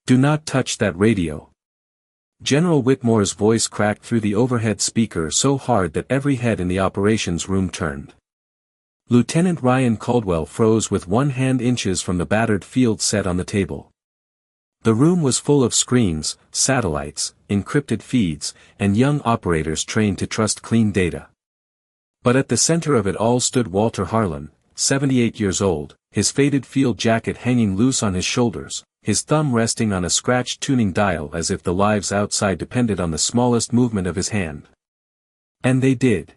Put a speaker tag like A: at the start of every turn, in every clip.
A: Do not touch that radio. General Whitmore's voice cracked through the overhead speaker so hard that every head in the operations room turned. Lieutenant Ryan Caldwell froze with one hand inches from the battered field set on the table. The room was full of screens, satellites, encrypted feeds, and young operators trained to trust clean data. But at the center of it all stood Walter Harlan, 78 years old, his faded field jacket hanging loose on his shoulders, his thumb resting on a scratched tuning dial as if the lives outside depended on the smallest movement of his hand. And they did.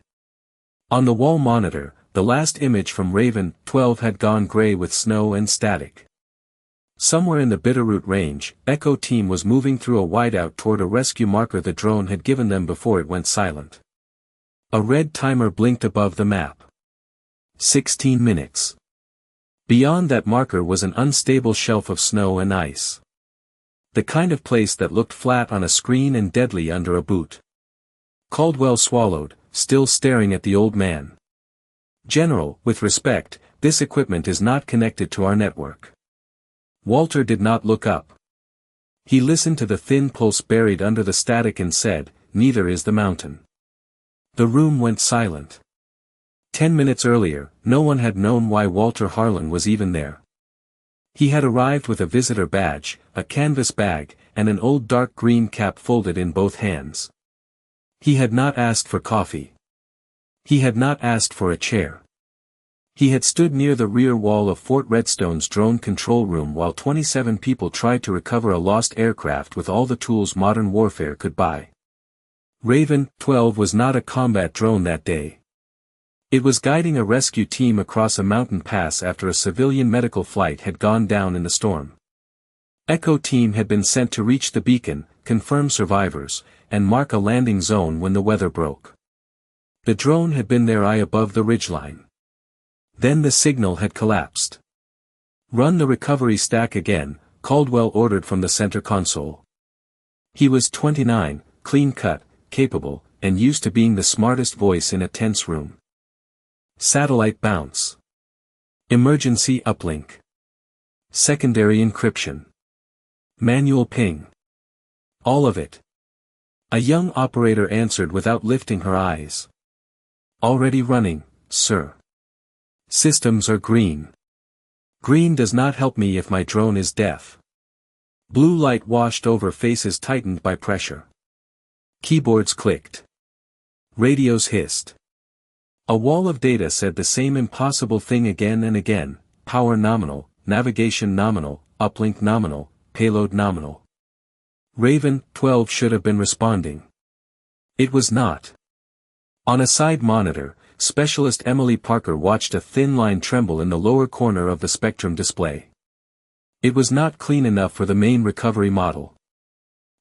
A: On the wall monitor, the last image from Raven 12 had gone gray with snow and static. Somewhere in the Bitterroot range, Echo Team was moving through a whiteout toward a rescue marker the drone had given them before it went silent. A red timer blinked above the map. 16 minutes. Beyond that marker was an unstable shelf of snow and ice. The kind of place that looked flat on a screen and deadly under a boot. Caldwell swallowed, still staring at the old man. General, with respect, this equipment is not connected to our network. Walter did not look up. He listened to the thin pulse buried under the static and said, "Neither is the mountain." The room went silent. 10 minutes earlier, no one had known why Walter Harlan was even there. He had arrived with a visitor badge, a canvas bag, and an old dark green cap folded in both hands. He had not asked for coffee. He had not asked for a chair. He had stood near the rear wall of Fort Redstone's drone control room while 27 people tried to recover a lost aircraft with all the tools modern warfare could buy. Raven 12 was not a combat drone that day. It was guiding a rescue team across a mountain pass after a civilian medical flight had gone down in the storm. Echo Team had been sent to reach the beacon, confirm survivors, and mark a landing zone when the weather broke. The drone had been there high above the ridgeline. Then the signal had collapsed. "Run the recovery stack again," Caldwell ordered from the center console. He was 29, clean-cut, capable, and used to being the smartest voice in a tense room. Satellite bounce. Emergency uplink. Secondary encryption. Manual ping. All of it. A young operator answered without lifting her eyes. "Already running, sir. Systems are green. Green does not help me if my drone is deaf." Blue light washed over faces tightened by pressure. Keyboards clicked. Radios hissed. A wall of data said the same impossible thing again and again: power nominal, navigation nominal, uplink nominal, payload nominal. Raven 12 should have been responding. It was not. On a side monitor, Specialist Emily Parker watched a thin line tremble in the lower corner of the spectrum display. It was not clean enough for the main recovery model.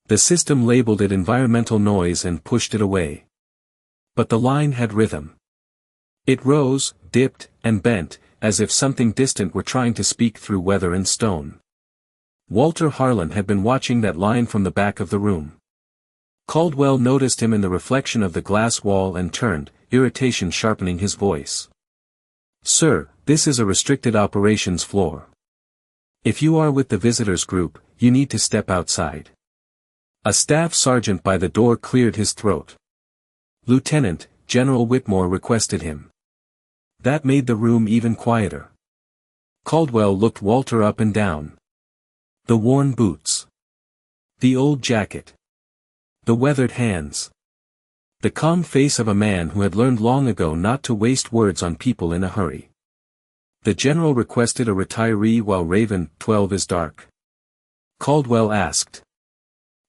A: The system labeled it environmental noise and pushed it away. But the line had rhythm. It rose, dipped, and bent, as if something distant were trying to speak through weather and stone. Walter Harlan had been watching that line from the back of the room. Caldwell noticed him in the reflection of the glass wall and turned, irritation sharpening his voice. "Sir, this is a restricted operations floor. If you are with the visitors group, you need to step outside." A staff sergeant by the door cleared his throat. "Lieutenant," General Whitmore requested him. That made the room even quieter. Caldwell looked Walter up and down. The worn boots. The old jacket. The weathered hands. The calm face of a man who had learned long ago not to waste words on people in a hurry. "The general requested a retiree while Raven 12 is dark?" Caldwell asked.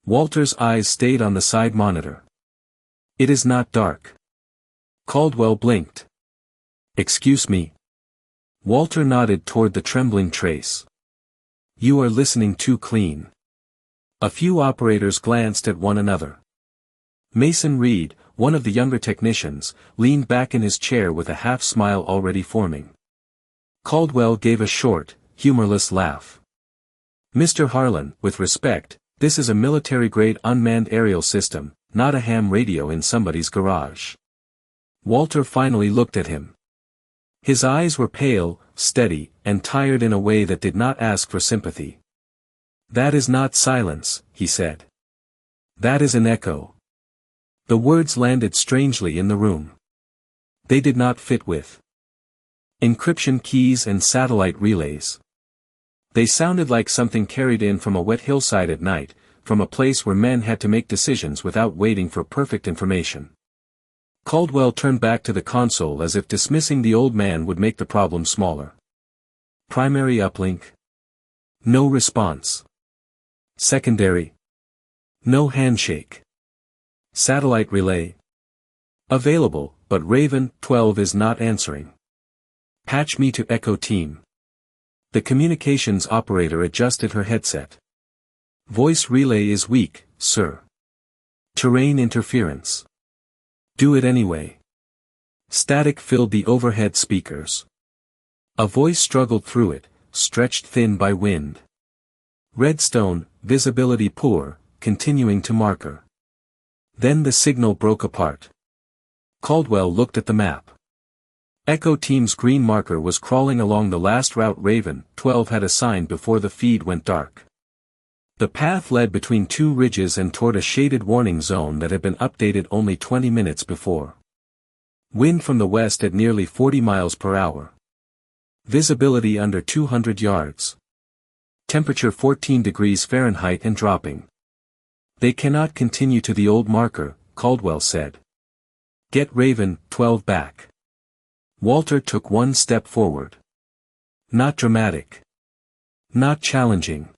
A: Walter's eyes stayed on the side monitor. "It is not dark." Caldwell blinked. "Excuse me." Walter nodded toward the trembling trace. "You are listening too clean." A few operators glanced at one another. Mason Reed, one of the younger technicians, leaned back in his chair with a half-smile already forming. Caldwell gave a short, humorless laugh. "Mr. Harlan, with respect, this is a military-grade unmanned aerial system, not a ham radio in somebody's garage." Walter finally looked at him. His eyes were pale, steady, and tired in a way that did not ask for sympathy. That is not silence, he said. That is an echo. The words landed strangely in the room. They did not fit with encryption keys and satellite relays. They sounded like something carried in from a wet hillside at night, from a place where men had to make decisions without waiting for perfect information. Caldwell turned back to the console as if dismissing the old man would make the problem smaller. Primary uplink. No response. Secondary. No handshake. Satellite relay. Available, but Raven 12 is not answering. Patch me to Echo Team. The communications operator adjusted her headset. Voice relay is weak, sir. Terrain interference. Do it anyway. Static filled the overhead speakers. A voice struggled through it, stretched thin by wind. Redstone, visibility poor, continuing to marker. Then the signal broke apart. Caldwell looked at the map. Echo Team's green marker was crawling along the last route Raven 12 had assigned before the feed went dark. The path led between two ridges and toward a shaded warning zone that had been updated only 20 minutes before. Wind from the west at nearly 40 miles per hour. Visibility under 200 yards. Temperature 14 degrees Fahrenheit and dropping. They cannot continue to the old marker, Caldwell said. Get Raven 12 back. Walter took one step forward. Not dramatic. Not challenging.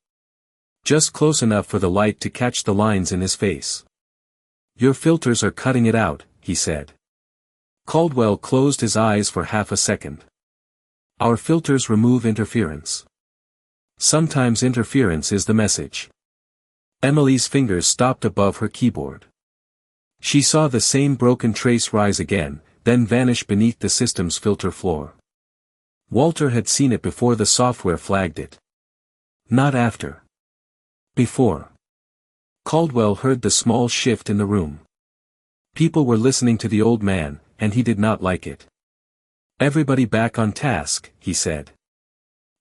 A: Just close enough for the light to catch the lines in his face. Your filters are cutting it out, he said. Caldwell closed his eyes for half a second. Our filters remove interference. Sometimes interference is the message. Emily's fingers stopped above her keyboard. She saw the same broken trace rise again, then vanish beneath the system's filter floor. Walter had seen it before the software flagged it. Not after. Before. Caldwell heard the small shift in the room. People were listening to the old man, and he did not like it. Everybody back on task, he said.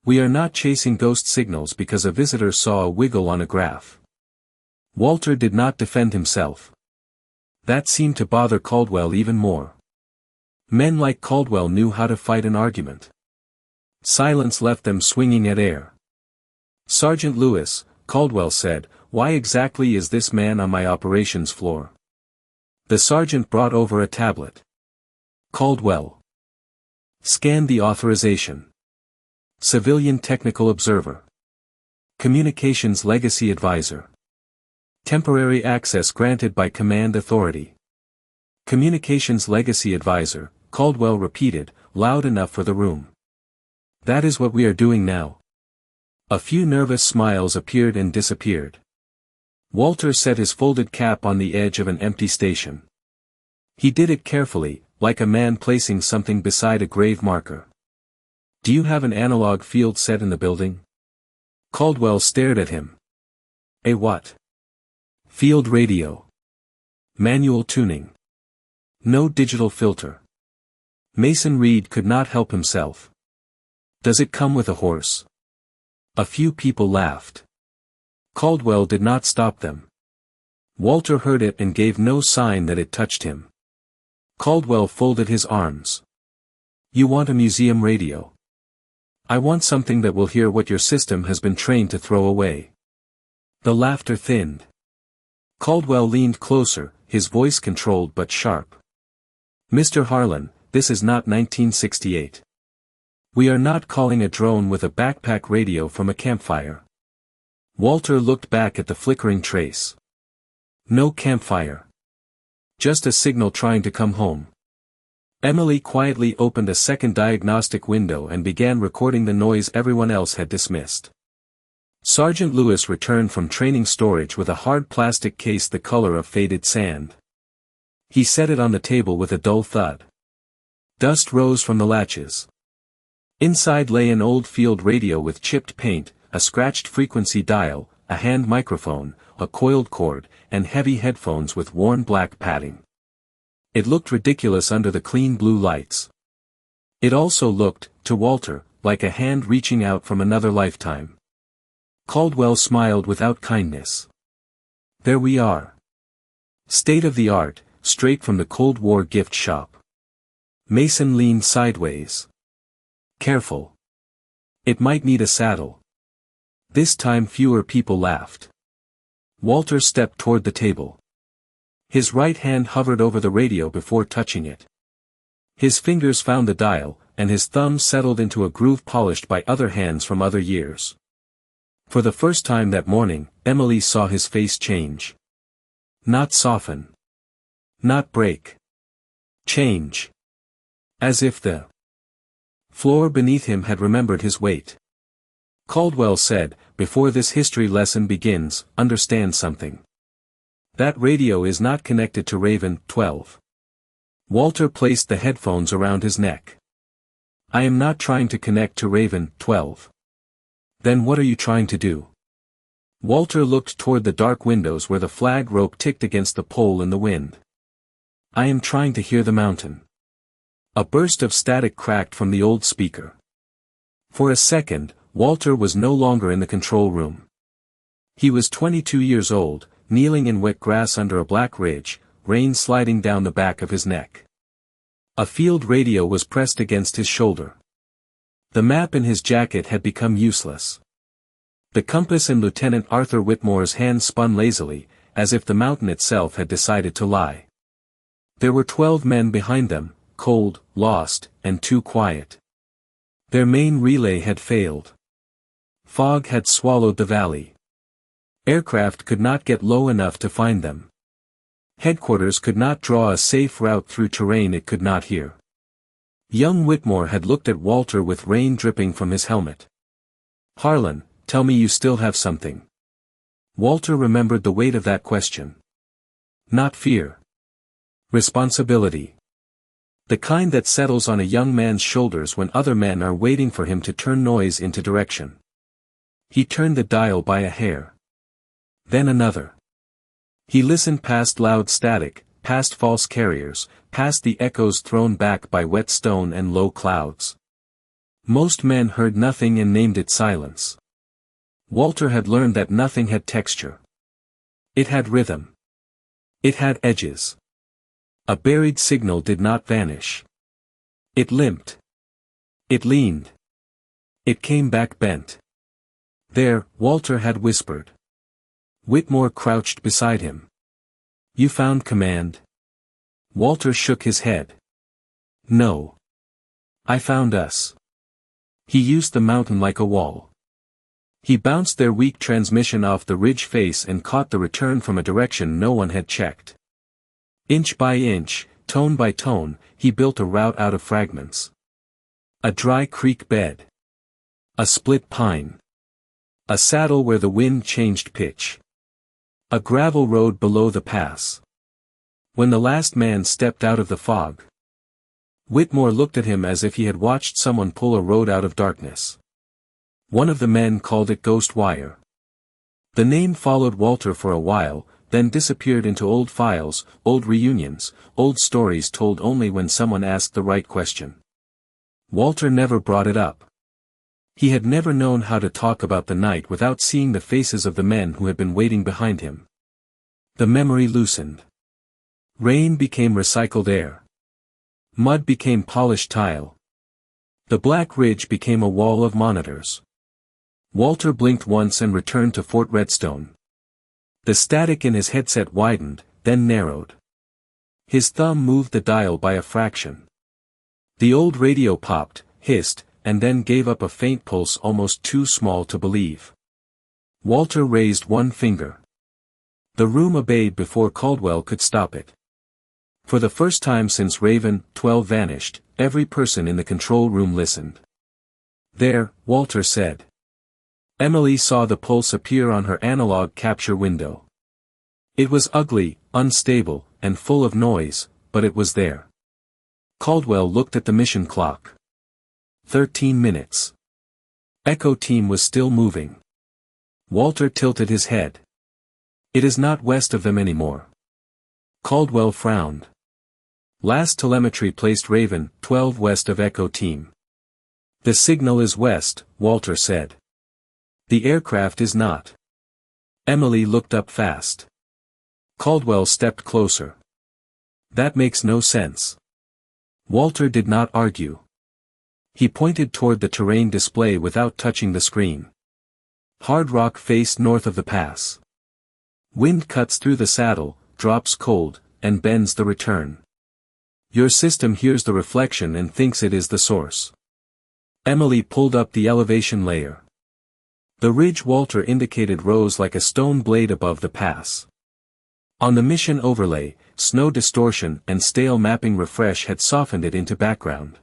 A: We are not chasing ghost signals because a visitor saw a wiggle on a graph. Walter did not defend himself. That seemed to bother Caldwell even more. Men like Caldwell knew how to fight an argument. Silence left them swinging at air. Sergeant Lewis, Caldwell said, why exactly is this man on my operations floor? The sergeant brought over a tablet. Caldwell. Scan the authorization. Civilian Technical Observer. Communications Legacy Advisor. Temporary access granted by Command Authority. Communications Legacy Advisor, Caldwell repeated, loud enough for the room. That is what we are doing now. A few nervous smiles appeared and disappeared. Walter set his folded cap on the edge of an empty station. He did it carefully, like a man placing something beside a grave marker. Do you have an analog field set in the building? Caldwell stared at him. A what? Field radio. Manual tuning. No digital filter. Mason Reed could not help himself. Does it come with a horse? A few people laughed. Caldwell did not stop them. Walter heard it and gave no sign that it touched him. Caldwell folded his arms. You want a museum radio? I want something that will hear what your system has been trained to throw away. The laughter thinned. Caldwell leaned closer, his voice controlled but sharp. Mr. Harlan, this is not 1968. We are not calling a drone with a backpack radio from a campfire. Walter looked back at the flickering trace. No campfire. Just a signal trying to come home. Emily quietly opened a second diagnostic window and began recording the noise everyone else had dismissed. Sergeant Lewis returned from training storage with a hard plastic case the color of faded sand. He set it on the table with a dull thud. Dust rose from the latches. Inside lay an old field radio with chipped paint, a scratched frequency dial, a hand microphone, a coiled cord, and heavy headphones with worn black padding. It looked ridiculous under the clean blue lights. It also looked, to Walter, like a hand reaching out from another lifetime. Caldwell smiled without kindness. There we are. State of the art, straight from the Cold War gift shop. Mason leaned sideways. Careful. It might need a saddle. This time fewer people laughed. Walter stepped toward the table. His right hand hovered over the radio before touching it. His fingers found the dial, and his thumb settled into a groove polished by other hands from other years. For the first time that morning, Emily saw his face change. Not soften. Not break. Change. As if the floor beneath him had remembered his weight. Caldwell said, "Before this history lesson begins, understand something. That radio is not connected to Raven 12. Walter placed the headphones around his neck. I am not trying to connect to Raven 12. Then what are you trying to do? Walter looked toward the dark windows where the flag rope ticked against the pole in the wind. I am trying to hear the mountain. A burst of static cracked from the old speaker. For a second, Walter was no longer in the control room. He was 22 years old, kneeling in wet grass under a black ridge, rain sliding down the back of his neck. A field radio was pressed against his shoulder. The map in his jacket had become useless. The compass in Lieutenant Arthur Whitmore's hand spun lazily, as if the mountain itself had decided to lie. There were 12 men behind them, cold, lost, and too quiet. Their main relay had failed. Fog had swallowed the valley. Aircraft could not get low enough to find them. Headquarters could not draw a safe route through terrain it could not hear. Young Whitmore had looked at Walter with rain dripping from his helmet. Harlan, tell me you still have something. Walter remembered the weight of that question. Not fear. Responsibility. The kind that settles on a young man's shoulders when other men are waiting for him to turn noise into direction. He turned the dial by a hair. Then another. He listened past loud static, past false carriers, past the echoes thrown back by wet stone and low clouds. Most men heard nothing and named it silence. Walter had learned that nothing had texture. It had rhythm. It had edges. A buried signal did not vanish. It limped. It leaned. It came back bent. There, Walter had whispered. Whitmore crouched beside him. You found command? Walter shook his head. No. I found us. He used the mountain like a wall. He bounced their weak transmission off the ridge face and caught the return from a direction no one had checked. Inch by inch, tone by tone, he built a route out of fragments. A dry creek bed. A split pine. A saddle where the wind changed pitch. A gravel road below the pass. When the last man stepped out of the fog, Whitmore looked at him as if he had watched someone pull a road out of darkness. One of the men called it Ghost Wire. The name followed Walter for a while, then disappeared into old files, old reunions, old stories told only when someone asked the right question. Walter never brought it up. He had never known how to talk about the night without seeing the faces of the men who had been waiting behind him. The memory loosened. Rain became recycled air. Mud became polished tile. The black ridge became a wall of monitors. Walter blinked once and returned to Fort Redstone. The static in his headset widened, then narrowed. His thumb moved the dial by a fraction. The old radio popped, hissed, and then gave up a faint pulse almost too small to believe. Walter raised one finger. The room obeyed before Caldwell could stop it. For the first time since Raven 12 vanished, every person in the control room listened. There, Walter said. Emily saw the pulse appear on her analog capture window. It was ugly, unstable, and full of noise, but it was there. Caldwell looked at the mission clock. 13 minutes. Echo team was still moving. Walter tilted his head. It is not west of them anymore. Caldwell frowned. Last telemetry placed Raven 12 west of Echo team. The signal is west, Walter said. The aircraft is not. Emily looked up fast. Caldwell stepped closer. That makes no sense. Walter did not argue. He pointed toward the terrain display without touching the screen. Hard rock faced north of the pass. Wind cuts through the saddle, drops cold, and bends the return. Your system hears the reflection and thinks it is the source. Emily pulled up the elevation layer. The ridge Walter indicated rose like a stone blade above the pass. On the mission overlay, snow distortion and stale mapping refresh had softened it into background.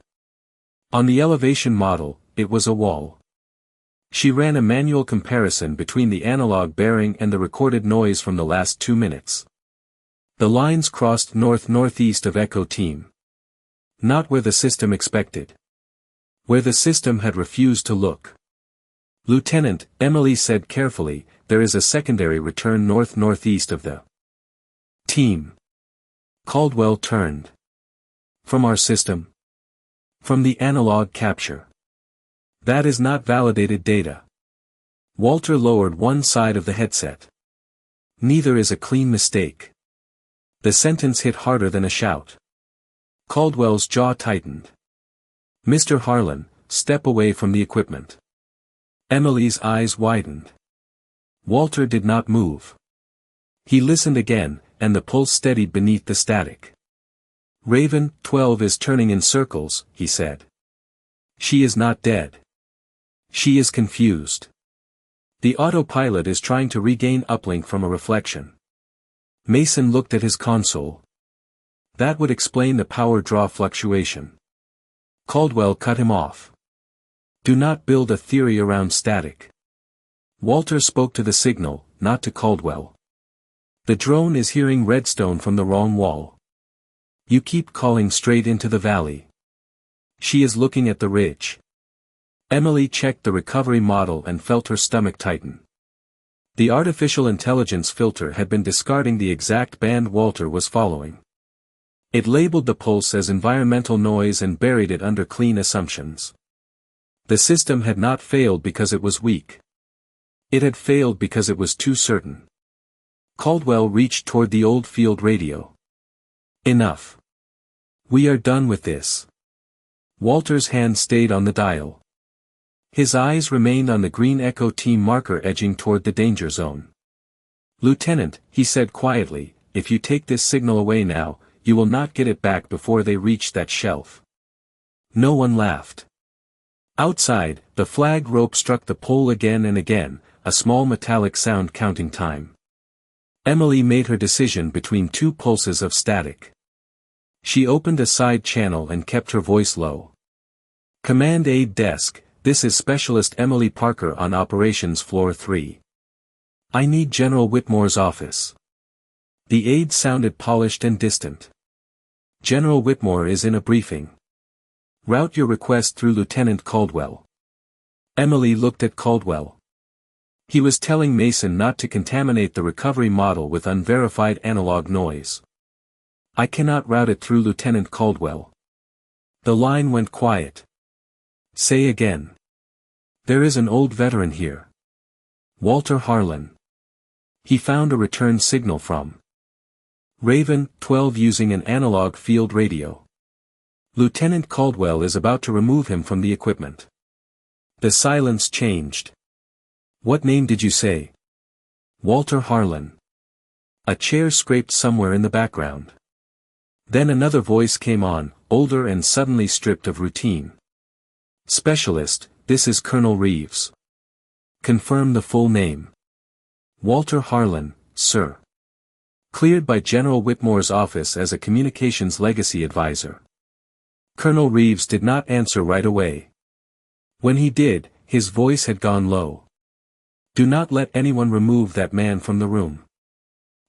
A: On the elevation model, it was a wall. She ran a manual comparison between the analog bearing and the recorded noise from the last 2 minutes. The lines crossed north-northeast of Echo Team. Not where the system expected. Where the system had refused to look. Lieutenant, Emily said carefully, there is a secondary return north-northeast of the team. Caldwell turned. From our system? From the analog capture. That is not validated data. Walter lowered one side of the headset. Neither is a clean mistake. The sentence hit harder than a shout. Caldwell's jaw tightened. Mr. Harlan, step away from the equipment. Emily's eyes widened. Walter did not move. He listened again, and the pulse steadied beneath the static. Raven, 12 is turning in circles, he said. She is not dead. She is confused. The autopilot is trying to regain uplink from a reflection. Mason looked at his console. That would explain the power draw fluctuation. Caldwell cut him off. Do not build a theory around static. Walter spoke to the signal, not to Caldwell. The drone is hearing redstone from the wrong wall. You keep calling straight into the valley. She is looking at the ridge. Emily checked the recovery model and felt her stomach tighten. The artificial intelligence filter had been discarding the exact band Walter was following. It labeled the pulse as environmental noise and buried it under clean assumptions. The system had not failed because it was weak. It had failed because it was too certain. Caldwell reached toward the old field radio. Enough. We are done with this. Walter's hand stayed on the dial. His eyes remained on the green Echo Team marker edging toward the danger zone. Lieutenant, he said quietly, if you take this signal away now, you will not get it back before they reach that shelf. No one laughed. Outside, the flag rope struck the pole again and again, a small metallic sound counting time. Emily made her decision between 2 pulses of static. She opened a side channel and kept her voice low. Command Aid Desk, this is Specialist Emily Parker on Operations Floor 3. I need General Whitmore's office. The aide sounded polished and distant. General Whitmore is in a briefing. Route your request through Lieutenant Caldwell. Emily looked at Caldwell. He was telling Mason not to contaminate the recovery model with unverified analog noise. I cannot route it through Lieutenant Caldwell. The line went quiet. Say again. There is an old veteran here. Walter Harlan. He found a return signal from Raven, 12 using an analog field radio. Lieutenant Caldwell is about to remove him from the equipment. The silence changed. What name did you say? Walter Harlan. A chair scraped somewhere in the background. Then another voice came on, older and suddenly stripped of routine. Specialist, this is Colonel Reeves. Confirm the full name. Walter Harlan, sir. Cleared by General Whitmore's office as a communications legacy advisor. Colonel Reeves did not answer right away. When he did, his voice had gone low. Do not let anyone remove that man from the room.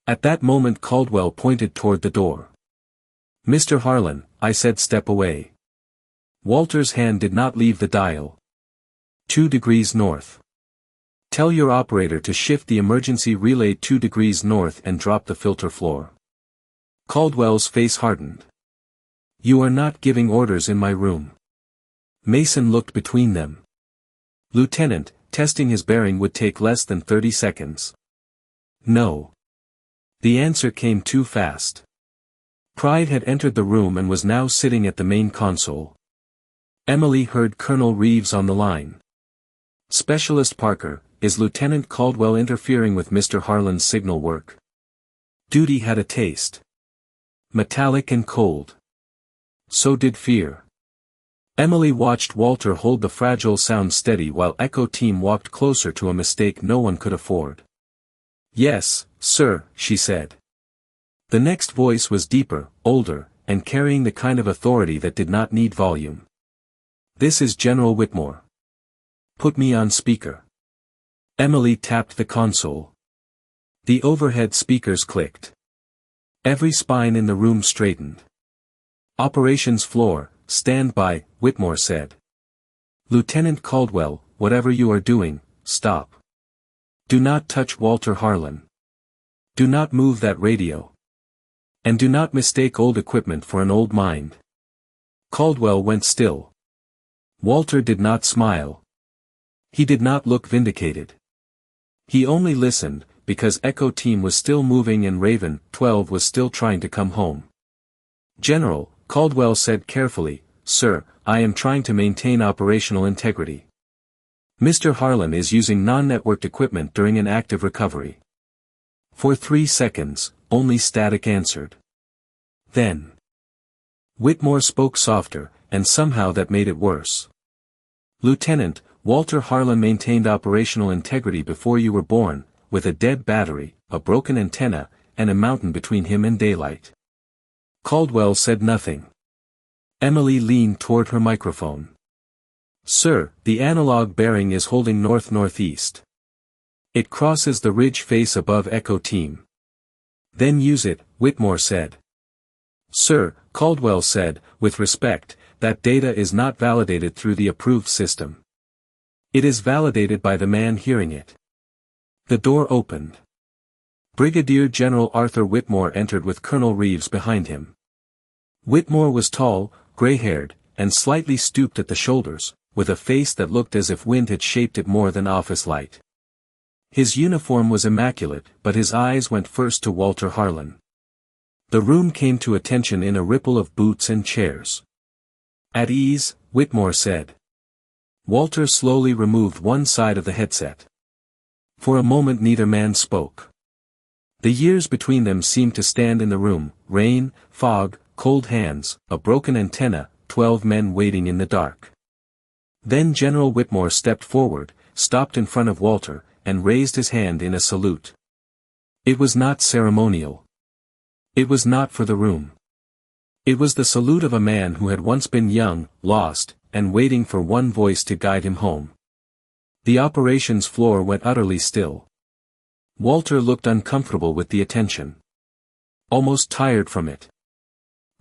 A: At that moment Caldwell pointed toward the door. Mr. Harlan, I said step away. Walter's hand did not leave the dial. 2 degrees north. Tell your operator to shift the emergency relay 2 degrees north and drop the filter floor. Caldwell's face hardened. You are not giving orders in my room. Mason looked between them. Lieutenant, testing his bearing would take less than 30 seconds. No. The answer came too fast. Pride had entered the room and was now sitting at the main console. Emily heard Colonel Reeves on the line. Specialist Parker, is Lieutenant Caldwell interfering with Mr. Harlan's signal work? Duty had a taste. Metallic and cold. So did fear. Emily watched Walter hold the fragile sound steady while Echo Team walked closer to a mistake no one could afford. Yes, sir, she said. The next voice was deeper, older, and carrying the kind of authority that did not need volume. This is General Whitmore. Put me on speaker. Emily tapped the console. The overhead speakers clicked. Every spine in the room straightened. Operations floor, stand by, Whitmore said. Lieutenant Caldwell, whatever you are doing, stop. Do not touch Walter Harlan. Do not move that radio. And do not mistake old equipment for an old mind. Caldwell went still. Walter did not smile. He did not look vindicated. He only listened, because Echo Team was still moving and Raven 12 was still trying to come home. General, Caldwell said carefully, Sir, I am trying to maintain operational integrity. Mr. Harlan is using non-networked equipment during an active recovery. For 3 seconds, only static answered. Then Whitmore spoke softer, and somehow that made it worse. Lieutenant, Walter Harlan maintained operational integrity before you were born, with a dead battery, a broken antenna, and a mountain between him and daylight. Caldwell said nothing. Emily leaned toward her microphone. Sir, the analog bearing is holding north-northeast. It crosses the ridge face above Echo Team. Then use it, Whitmore said. Sir, Caldwell said, with respect, that data is not validated through the approved system. It is validated by the man hearing it. The door opened. Brigadier General Arthur Whitmore entered with Colonel Reeves behind him. Whitmore was tall, gray-haired, and slightly stooped at the shoulders, with a face that looked as if wind had shaped it more than office light. His uniform was immaculate, but his eyes went first to Walter Harlan. The room came to attention in a ripple of boots and chairs. At ease, Whitmore said. Walter slowly removed one side of the headset. For a moment neither man spoke. The years between them seemed to stand in the room, rain, fog, cold hands, a broken antenna, 12 men waiting in the dark. Then General Whitmore stepped forward, stopped in front of Walter, and raised his hand in a salute. It was not ceremonial. It was not for the room. It was the salute of a man who had once been young, lost, and waiting for one voice to guide him home. The operations floor went utterly still. Walter looked uncomfortable with the attention. Almost tired from it.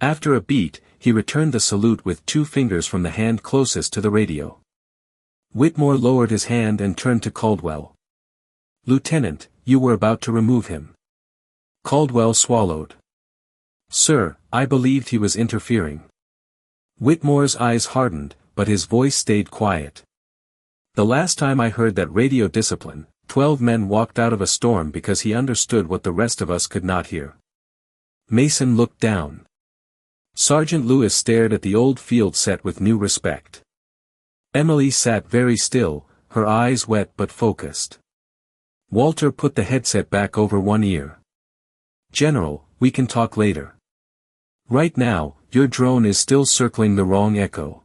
A: After a beat, he returned the salute with 2 fingers from the hand closest to the radio. Whitmore lowered his hand and turned to Caldwell. Lieutenant, you were about to remove him. Caldwell swallowed. Sir, I believed he was interfering. Whitmore's eyes hardened, but his voice stayed quiet. The last time I heard that radio discipline, 12 men walked out of a storm because he understood what the rest of us could not hear. Mason looked down. Sergeant Lewis stared at the old field set with new respect. Emily sat very still, her eyes wet but focused. Walter put the headset back over one ear. General, we can talk later. Right now, your drone is still circling the wrong echo.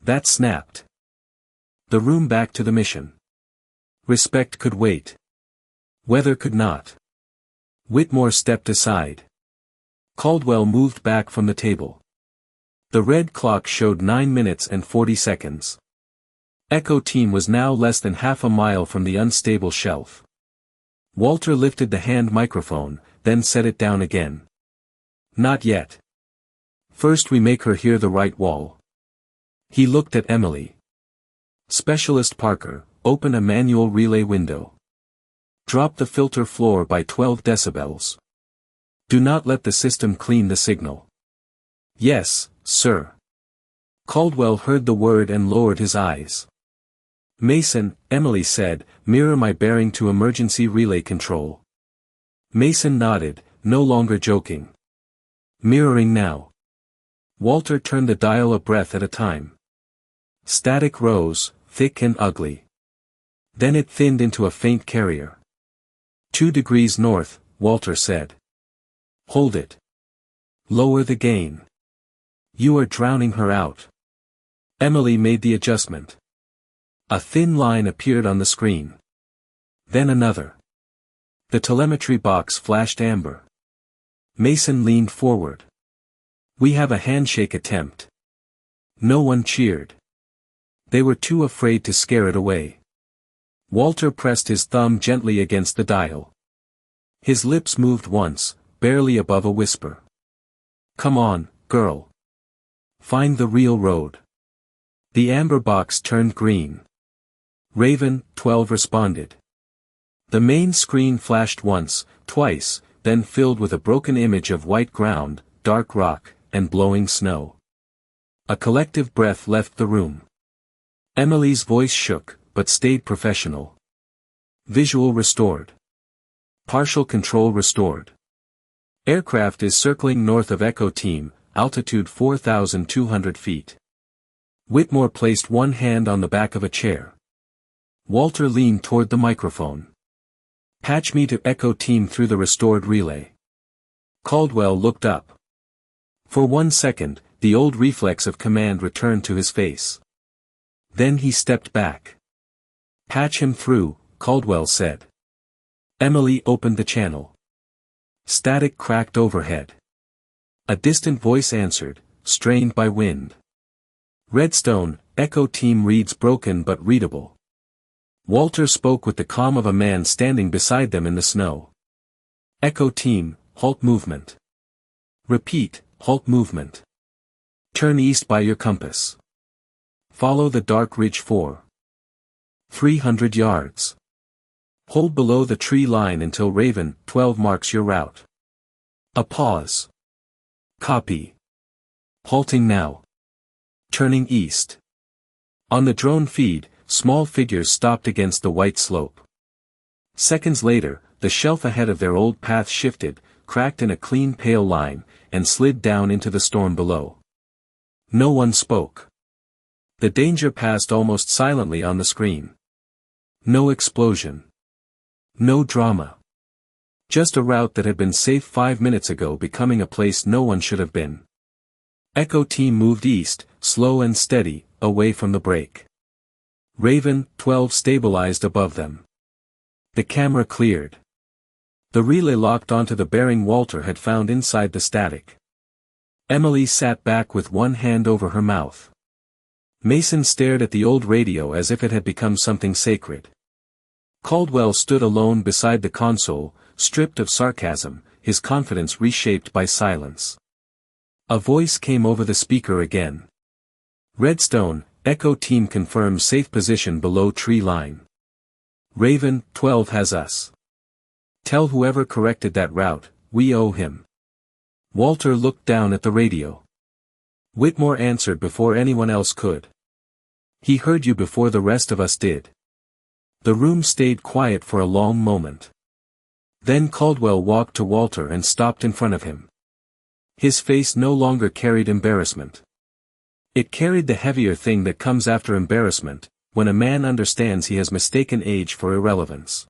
A: That snapped. The room back to the mission. Respect could wait. Weather could not. Whitmore stepped aside. Caldwell moved back from the table. The red clock showed 9 minutes and 40 seconds. Echo Team was now less than half a mile from the unstable shelf. Walter lifted the hand microphone, then set it down again. Not yet. First we make her hear the right wall. He looked at Emily. Specialist Parker, open a manual relay window. Drop the filter floor by 12 decibels. Do not let the system clean the signal. Yes, sir. Caldwell heard the word and lowered his eyes. Mason, Emily said, mirror my bearing to emergency relay control. Mason nodded, no longer joking. Mirroring now. Walter turned the dial a breath at a time. Static rose, thick and ugly. Then it thinned into a faint carrier. 2 degrees north, Walter said. Hold it. Lower the gain. You are drowning her out. Emily made the adjustment. A thin line appeared on the screen. Then another. The telemetry box flashed amber. Mason leaned forward. We have a handshake attempt. No one cheered. They were too afraid to scare it away. Walter pressed his thumb gently against the dial. His lips moved once, barely above a whisper. Come on, girl. Find the real road. The amber box turned green. Raven, 12 responded. The main screen flashed once, twice, then filled with a broken image of white ground, dark rock, and blowing snow. A collective breath left the room. Emily's voice shook, but stayed professional. Visual restored. Partial control restored. Aircraft is circling north of Echo Team, altitude 4,200 feet. Whitmore placed one hand on the back of a chair. Walter leaned toward the microphone. Patch me to Echo Team through the restored relay. Caldwell looked up. For 1 second, the old reflex of command returned to his face. Then he stepped back. Patch him through, Caldwell said. Emily opened the channel. Static cracked overhead. A distant voice answered, strained by wind. Redstone, Echo Team reads broken but readable. Walter spoke with the calm of a man standing beside them in the snow. Echo Team, halt movement. Repeat, halt movement. Turn east by your compass. Follow the dark ridge for 300 yards. Hold below the tree line until Raven, 12 marks your route. A pause. Copy. Halting now. Turning east. On the drone feed, small figures stopped against the white slope. Seconds later, the shelf ahead of their old path shifted, cracked in a clean pale line, and slid down into the storm below. No one spoke. The danger passed almost silently on the screen. No explosion. No drama. Just a route that had been safe 5 minutes ago becoming a place no one should have been. Echo Team moved east, slow and steady, away from the break. Raven, 12 stabilized above them. The camera cleared. The relay locked onto the bearing Walter had found inside the static. Emily sat back with one hand over her mouth. Mason stared at the old radio as if it had become something sacred. Caldwell stood alone beside the console, stripped of sarcasm, his confidence reshaped by silence. A voice came over the speaker again. Redstone, Echo Team confirms safe position below tree line. Raven, 12 has us. Tell whoever corrected that route, we owe him. Walter looked down at the radio. Whitmore answered before anyone else could. He heard you before the rest of us did. The room stayed quiet for a long moment. Then Caldwell walked to Walter and stopped in front of him. His face no longer carried embarrassment. It carried the heavier thing that comes after embarrassment, when a man understands he has mistaken age for irrelevance.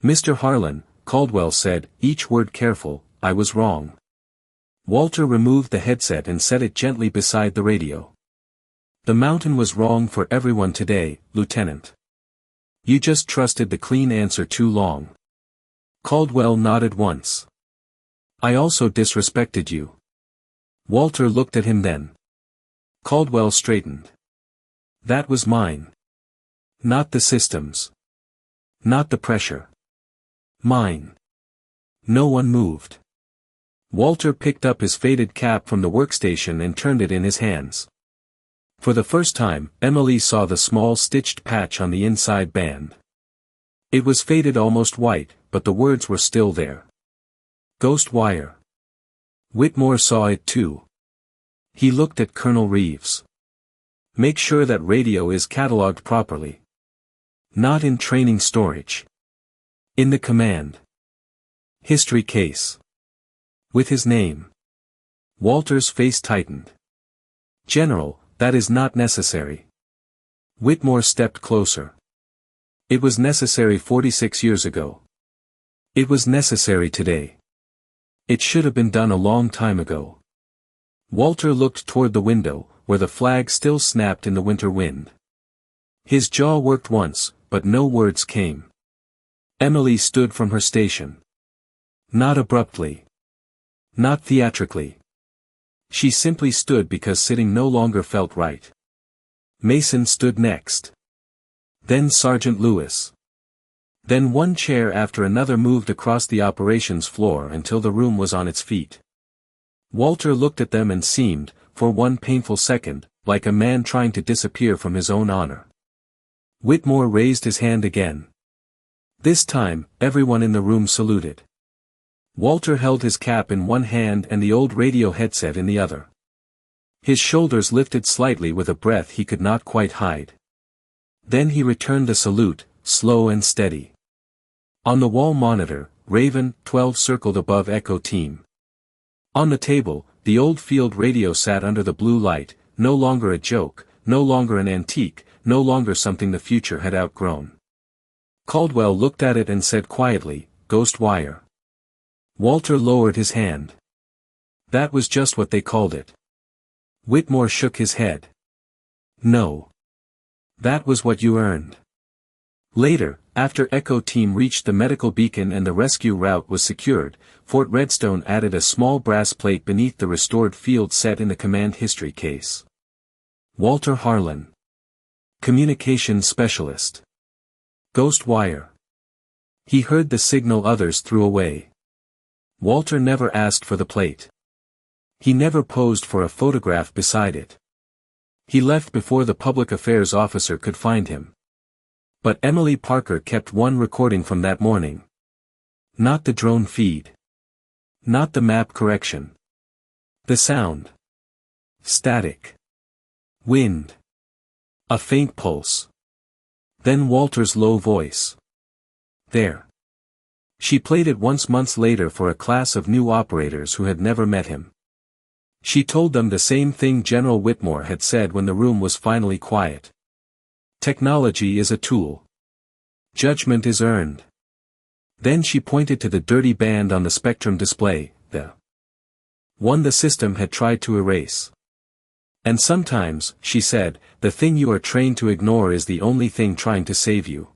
A: Mr. Harlan, Caldwell said, each word careful, I was wrong. Walter removed the headset and set it gently beside the radio. The mountain was wrong for everyone today, Lieutenant. You just trusted the clean answer too long. Caldwell nodded once. I also disrespected you. Walter looked at him then. Caldwell straightened. That was mine. Not the system's. Not the pressure. Mine. No one moved. Walter picked up his faded cap from the workstation and turned it in his hands. For the first time, Emily saw the small stitched patch on the inside band. It was faded almost white, but the words were still there. Ghost wire. Whitmore saw it too. He looked at Colonel Reeves. Make sure that radio is catalogued properly. Not in training storage. In the command history case. With his name. Walter's face tightened. General, that is not necessary. Whitmore stepped closer. It was necessary 46 years ago. It was necessary today. It should have been done a long time ago. Walter looked toward the window, where the flag still snapped in the winter wind. His jaw worked once, but no words came. Emily stood from her station. Not abruptly. Not theatrically. She simply stood because sitting no longer felt right. Mason stood next. Then Sergeant Lewis. Then one chair after another moved across the operations floor until the room was on its feet. Walter looked at them and seemed, for one painful second, like a man trying to disappear from his own honor. Whitmore raised his hand again. This time, everyone in the room saluted. Walter held his cap in one hand and the old radio headset in the other. His shoulders lifted slightly with a breath he could not quite hide. Then he returned the salute, slow and steady. On the wall monitor, Raven 12 circled above Echo Team. On the table, the old field radio sat under the blue light, no longer a joke, no longer an antique, no longer something the future had outgrown. Caldwell looked at it and said quietly, "Ghost wire." Walter lowered his hand. That was just what they called it. Whitmore shook his head. No. That was what you earned. Later, after Echo Team reached the medical beacon and the rescue route was secured, Fort Redstone added a small brass plate beneath the restored field set in the command history case. Walter Harlan. Communications Specialist. Ghost wire. He heard the signal others threw away. Walter never asked for the plate. He never posed for a photograph beside it. He left before the public affairs officer could find him. But Emily Parker kept one recording from that morning. Not the drone feed. Not the map correction. The sound. Static. Wind. A faint pulse. Then Walter's low voice. There. She played it once months later for a class of new operators who had never met him. She told them the same thing General Whitmore had said when the room was finally quiet. Technology is a tool. Judgment is earned. Then she pointed to the dirty band on the spectrum display, the one the system had tried to erase. And sometimes, she said, the thing you are trained to ignore is the only thing trying to save you.